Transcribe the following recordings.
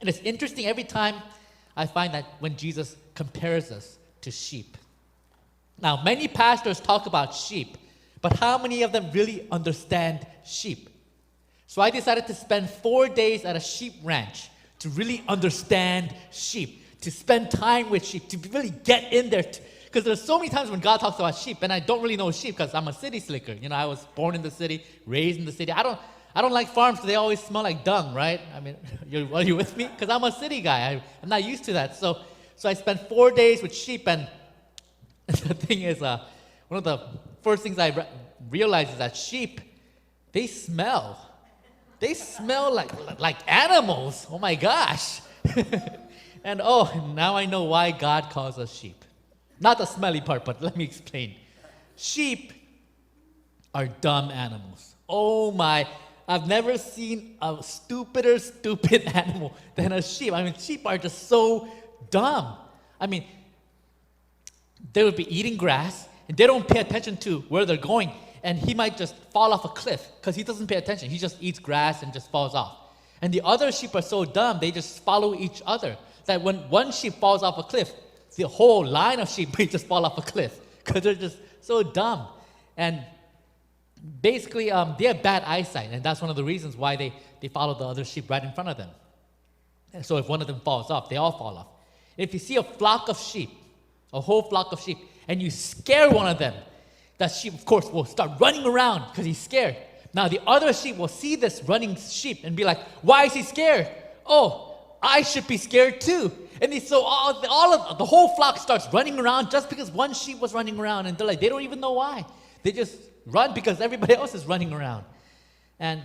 And it's interesting every time I find that when Jesus compares us to sheep. Now, many pastors talk about sheep, but how many of them really understand sheep? So I decided to spend 4 days at a sheep ranch to really understand sheep, to spend time with sheep, to really get in there. Because there's so many times when God talks about sheep, and I don't really know sheep because I'm a city slicker. You know, I was born in the city, raised in the city. I don't like farms because they always smell like dung, right? I mean, are you with me? Because I'm a city guy. I'm not used to that. So I spent 4 days with sheep, and the thing is, one of the first things I realized is that sheep, they smell. They smell like animals. Oh my gosh. And now I know why God calls us sheep. Not the smelly part, but let me explain. Sheep are dumb animals. Oh my, I've never seen a stupider stupid animal than a sheep. I mean, sheep are just so dumb. I mean, they would be eating grass, and they don't pay attention to where they're going, and he might just fall off a cliff because he doesn't pay attention. He just eats grass and just falls off. And the other sheep are so dumb, they just follow each other. That when one sheep falls off a cliff, the whole line of sheep may just fall off a cliff because they're just so dumb. And basically, they have bad eyesight, and that's one of the reasons why they follow the other sheep right in front of them. And so if one of them falls off, they all fall off. If you see a flock of sheep, a whole flock of sheep, and you scare one of them, that sheep, of course, will start running around because he's scared. Now, the other sheep will see this running sheep and be like, why is he scared? Oh, I should be scared too. And so the whole flock starts running around just because one sheep was running around, and they don't even know why. They just run because everybody else is running around. And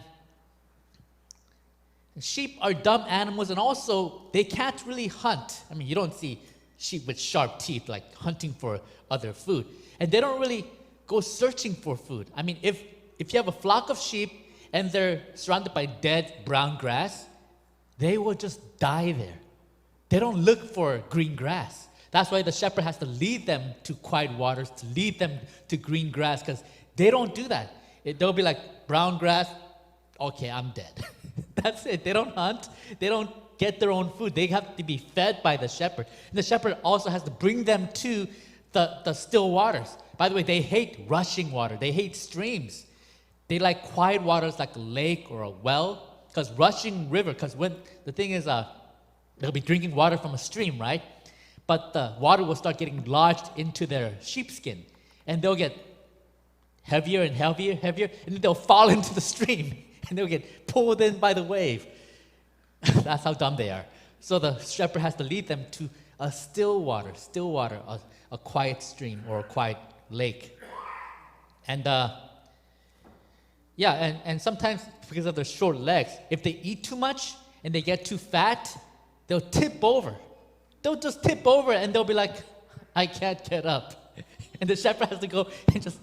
sheep are dumb animals, and also they can't really hunt. I mean, you don't see sheep with sharp teeth like hunting for other food. And they don't really go searching for food. I mean, if you have a flock of sheep and they're surrounded by dead brown grass, they will just die there. They don't look for green grass. That's why the shepherd has to lead them to quiet waters, to lead them to green grass, because they don't do that. They'll be like, brown grass, okay, I'm dead. That's it. They don't hunt. They don't get their own food. They have to be fed by the shepherd. And the shepherd also has to bring them to the still waters. By the way, they hate rushing water. They hate streams. They like quiet waters like a lake or a well, because rushing river, because when the thing is, they'll be drinking water from a stream, right? But the water will start getting lodged into their sheepskin, and they'll get heavier and heavier, and then they'll fall into the stream, and they'll get pulled in by the wave. That's how dumb they are. So the shepherd has to lead them to a still water, a quiet stream or a quiet lake. And and sometimes because of their short legs, if they eat too much and they get too fat, they'll tip over. They'll just tip over and they'll be like, I can't get up. And the shepherd has to go and just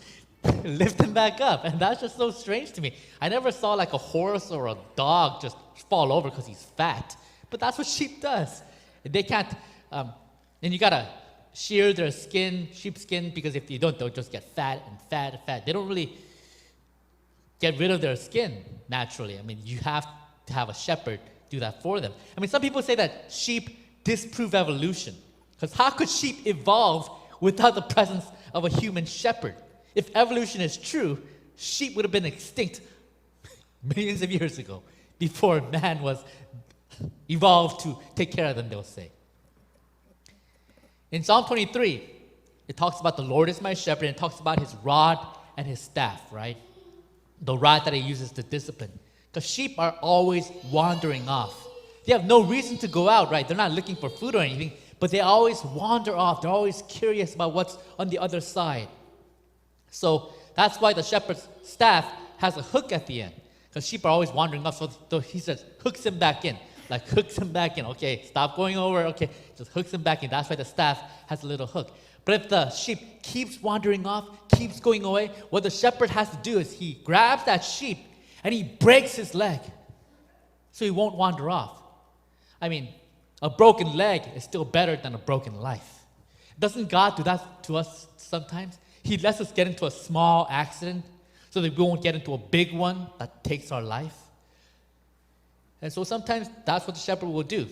lift them back up. And that's just so strange to me. I never saw like a horse or a dog just fall over because he's fat. But that's what sheep does. They can't, and you gotta shear their skin, sheepskin, because if you don't, they'll just get fat and fat and fat. They don't really get rid of their skin naturally. I mean, you have to have a shepherd do that for them. I mean, some people say that sheep disprove evolution. Because how could sheep evolve without the presence of a human shepherd? If evolution is true, sheep would have been extinct millions of years ago, before man was evolved to take care of them, they'll say. In Psalm 23, it talks about the Lord is my shepherd, and it talks about his rod and his staff, right? The rod that he uses to discipline. Because sheep are always wandering off. They have no reason to go out, right? They're not looking for food or anything, but they always wander off. They're always curious about what's on the other side. So that's why the shepherd's staff has a hook at the end. Because sheep are always wandering off, so he says, hooks them back in. Like, hooks them back in. Okay, stop going over. Okay, just hooks them back in. That's why the staff has a little hook. But if the sheep keeps wandering off, keeps going away, what the shepherd has to do is he grabs that sheep and he breaks his leg so he won't wander off. I mean, a broken leg is still better than a broken life. Doesn't God do that to us sometimes? He lets us get into a small accident so that we won't get into a big one that takes our life. And so sometimes that's what the shepherd will do.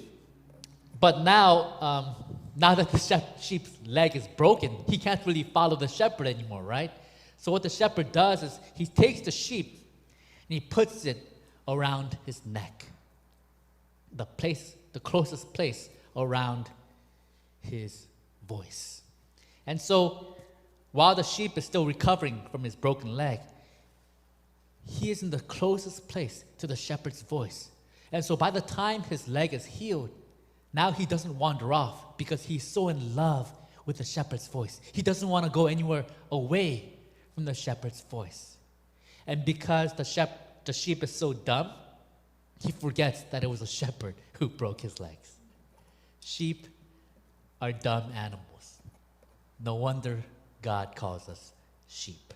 But now, now that the sheep's leg is broken, he can't really follow the shepherd anymore, right? So what the shepherd does is he takes the sheep and he puts it around his neck, the closest place around his voice. And so while the sheep is still recovering from his broken leg, he is in the closest place to the shepherd's voice. And so by the time his leg is healed, now he doesn't wander off because he's so in love with the shepherd's voice. He doesn't want to go anywhere away from the shepherd's voice. And because the sheep is so dumb, he forgets that it was a shepherd who broke his legs. Sheep are dumb animals. No wonder God calls us sheep.